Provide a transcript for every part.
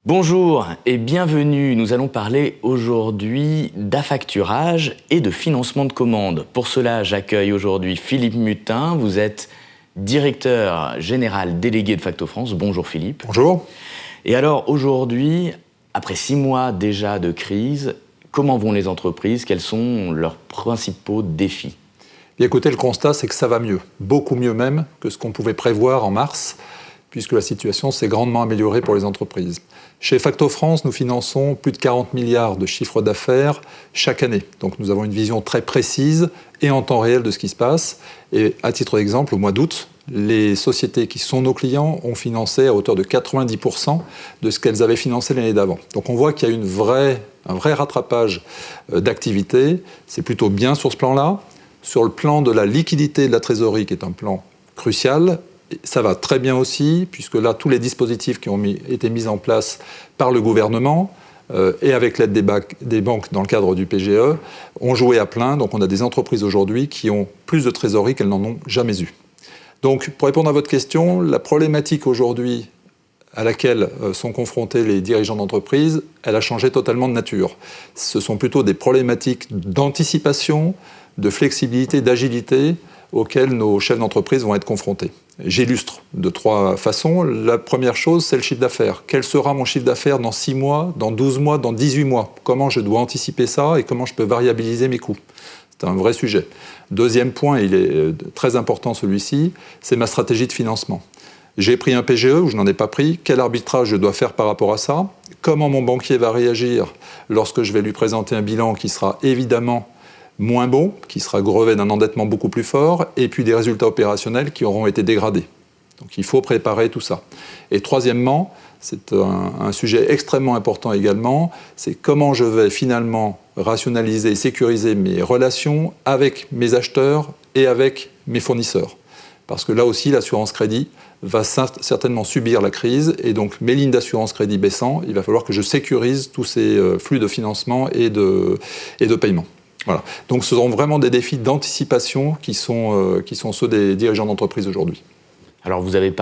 Bonjour et bienvenue. Nous allons parler aujourd'hui d'affacturage et de financement de commandes. Pour cela, j'accueille aujourd'hui Philippe Mutin. Vous êtes directeur général délégué de Facto France. Bonjour Philippe. Bonjour. Et alors aujourd'hui, après 6 mois déjà de crise, comment vont les entreprises? Quels sont leurs principaux défis? Bien, écoutez, le constat, c'est que ça va mieux. Beaucoup mieux même que ce qu'on pouvait prévoir en mars, puisque la situation s'est grandement améliorée pour les entreprises. Chez Facto France, nous finançons plus de 40 milliards de chiffre d'affaires chaque année. Donc nous avons une vision très précise et en temps réel de ce qui se passe. Et à titre d'exemple, au mois d'août, les sociétés qui sont nos clients ont financé à hauteur de 90% de ce qu'elles avaient financé l'année d'avant. Donc on voit qu'il y a un vrai rattrapage d'activité. C'est plutôt bien sur ce plan-là. Sur le plan de la liquidité de la trésorerie, qui est un plan crucial, ça va très bien aussi, puisque là, tous les dispositifs qui ont été mis en place par le gouvernement et avec l'aide des banques dans le cadre du PGE ont joué à plein. Donc on a des entreprises aujourd'hui qui ont plus de trésorerie qu'elles n'en ont jamais eu. Donc pour répondre à votre question, la problématique aujourd'hui à laquelle sont confrontés les dirigeants d'entreprise, elle a changé totalement de nature. Ce sont plutôt des problématiques d'anticipation, de flexibilité, d'agilité auxquelles nos chefs d'entreprise vont être confrontés. J'illustre de 3 façons. La première chose, c'est le chiffre d'affaires. Quel sera mon chiffre d'affaires dans 6 mois, dans 12 mois, dans 18 mois? Comment je dois anticiper ça et comment je peux variabiliser mes coûts? C'est un vrai sujet. Deuxième point, il est très important celui-ci, c'est ma stratégie de financement. J'ai pris un PGE ou je n'en ai pas pris. Quel arbitrage je dois faire par rapport à ça? Comment mon banquier va réagir lorsque je vais lui présenter un bilan qui sera évidemment moins bon, qui sera grevé d'un endettement beaucoup plus fort, et puis des résultats opérationnels qui auront été dégradés. Donc il faut préparer tout ça. Et troisièmement, c'est un sujet extrêmement important également, c'est comment je vais finalement rationaliser et sécuriser mes relations avec mes acheteurs et avec mes fournisseurs. Parce que là aussi, l'assurance crédit va certainement subir la crise, et donc mes lignes d'assurance crédit baissant, il va falloir que je sécurise tous ces flux de financement et de paiement. Voilà. Donc ce sont vraiment des défis d'anticipation qui sont ceux des dirigeants d'entreprise aujourd'hui. Alors vous avez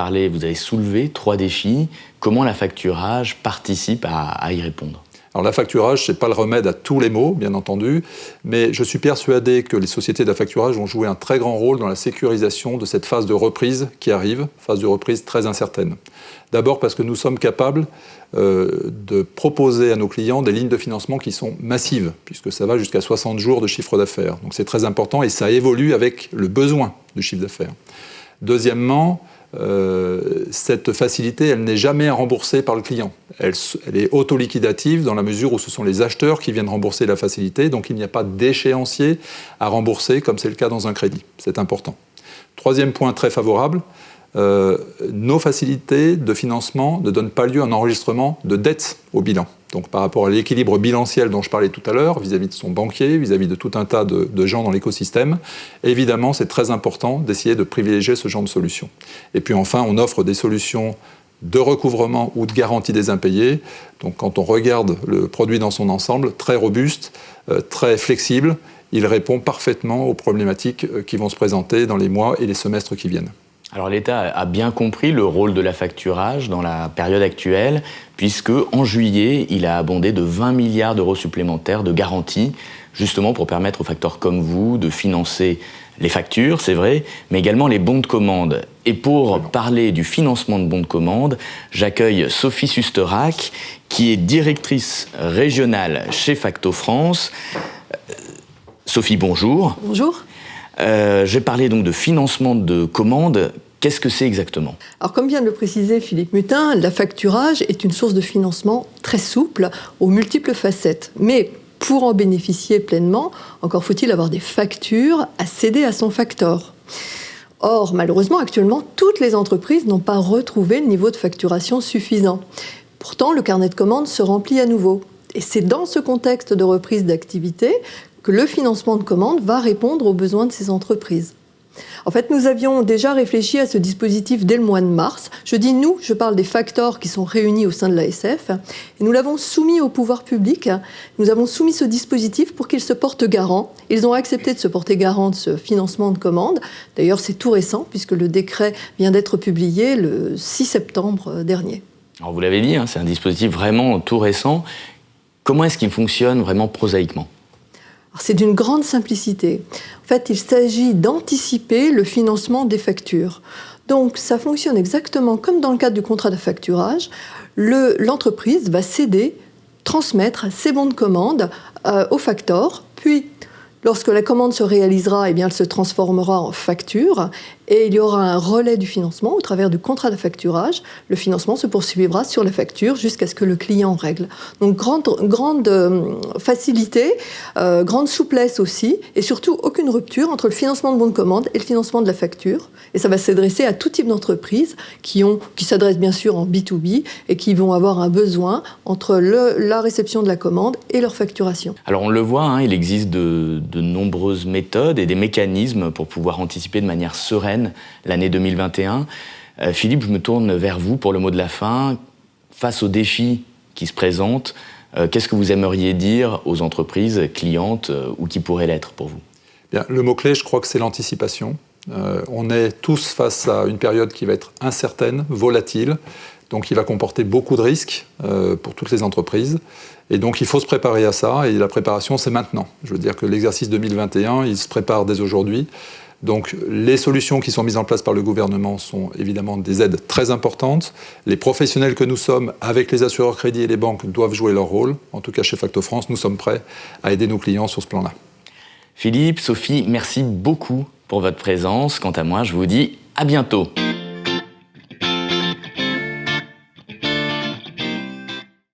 soulevé 3 défis. Comment l'affacturage participe à y répondre? Alors l'affacturage, ce n'est pas le remède à tous les maux, bien entendu, mais je suis persuadé que les sociétés d'affacturage vont jouer un très grand rôle dans la sécurisation de cette phase de reprise qui arrive, phase de reprise très incertaine. D'abord parce que nous sommes capables de proposer à nos clients des lignes de financement qui sont massives, puisque ça va jusqu'à 60 jours de chiffre d'affaires. Donc c'est très important et ça évolue avec le besoin du chiffre d'affaires. Deuxièmement, cette facilité, elle n'est jamais remboursée par le client. Elle est auto-liquidative dans la mesure où ce sont les acheteurs qui viennent rembourser la facilité, donc il n'y a pas d'échéancier à rembourser comme c'est le cas dans un crédit. C'est important. Troisième point très favorable, nos facilités de financement ne donnent pas lieu à un enregistrement de dette au bilan. Donc par rapport à l'équilibre bilanciel dont je parlais tout à l'heure, vis-à-vis de son banquier, vis-à-vis de tout un tas de gens dans l'écosystème, évidemment c'est très important d'essayer de privilégier ce genre de solutions. Et puis enfin, on offre des solutions de recouvrement ou de garantie des impayés. Donc quand on regarde le produit dans son ensemble, très robuste, très flexible, il répond parfaitement aux problématiques qui vont se présenter dans les mois et les semestres qui viennent. Alors l'État a bien compris le rôle de l'affacturage dans la période actuelle, puisque en juillet, il a abondé de 20 milliards d'euros supplémentaires de garanties, justement pour permettre aux facteurs comme vous de financer les factures, c'est vrai, mais également les bons de commande. Et pour parler du financement de bons de commande, j'accueille Sophie Susterac, qui est directrice régionale chez Facto France. Sophie, bonjour. Bonjour. Je vais parler donc de financement de commandes. Qu'est-ce que c'est exactement? Alors, comme vient de le préciser Philippe Mutin, l'affacturage est une source de financement très souple, aux multiples facettes. Mais pour en bénéficier pleinement, encore faut-il avoir des factures à céder à son factor. Or, malheureusement, actuellement, toutes les entreprises n'ont pas retrouvé le niveau de facturation suffisant. Pourtant, le carnet de commandes se remplit à nouveau. Et c'est dans ce contexte de reprise d'activité que le financement de commandes va répondre aux besoins de ces entreprises. En fait, nous avions déjà réfléchi à ce dispositif dès le mois de mars. Je dis nous, je parle des factors qui sont réunis au sein de l'ASF. Et nous l'avons soumis au pouvoir public. Nous avons soumis ce dispositif pour qu'ils se portent garant. Ils ont accepté de se porter garant de ce financement de commandes. D'ailleurs, c'est tout récent puisque le décret vient d'être publié le 6 septembre dernier. Alors vous l'avez dit, c'est un dispositif vraiment tout récent. Comment est-ce qu'il fonctionne vraiment prosaïquement ? C'est d'une grande simplicité. En fait, il s'agit d'anticiper le financement des factures. Donc, ça fonctionne exactement comme dans le cadre du contrat d'affacturage. L'entreprise va céder, transmettre ses bons de commande au facteur, puis lorsque la commande se réalisera, eh bien, elle se transformera en facture et il y aura un relais du financement au travers du contrat d'affacturage. Le financement se poursuivra sur la facture jusqu'à ce que le client règle. Donc, grande facilité, grande souplesse aussi et surtout aucune rupture entre le financement de bon de commande et le financement de la facture. Et ça va s'adresser à tout type d'entreprises qui s'adressent bien sûr en B2B et qui vont avoir un besoin entre la réception de la commande et leur facturation. Alors on le voit, il existe de nombreuses méthodes et des mécanismes pour pouvoir anticiper de manière sereine l'année 2021. Philippe, je me tourne vers vous pour le mot de la fin. Face aux défis qui se présentent, qu'est-ce que vous aimeriez dire aux entreprises clientes ou qui pourraient l'être pour vous ? Bien, le mot-clé, je crois que c'est l'anticipation. On est tous face à une période qui va être incertaine, volatile, donc il va comporter beaucoup de risques pour toutes les entreprises. Et donc il faut se préparer à ça, et la préparation c'est maintenant. Je veux dire que l'exercice 2021, il se prépare dès aujourd'hui. Donc les solutions qui sont mises en place par le gouvernement sont évidemment des aides très importantes. Les professionnels que nous sommes, avec les assureurs crédits et les banques, doivent jouer leur rôle. En tout cas chez Facto France, nous sommes prêts à aider nos clients sur ce plan-là. Philippe, Sophie, merci beaucoup pour votre présence. Quant à moi, je vous dis à bientôt.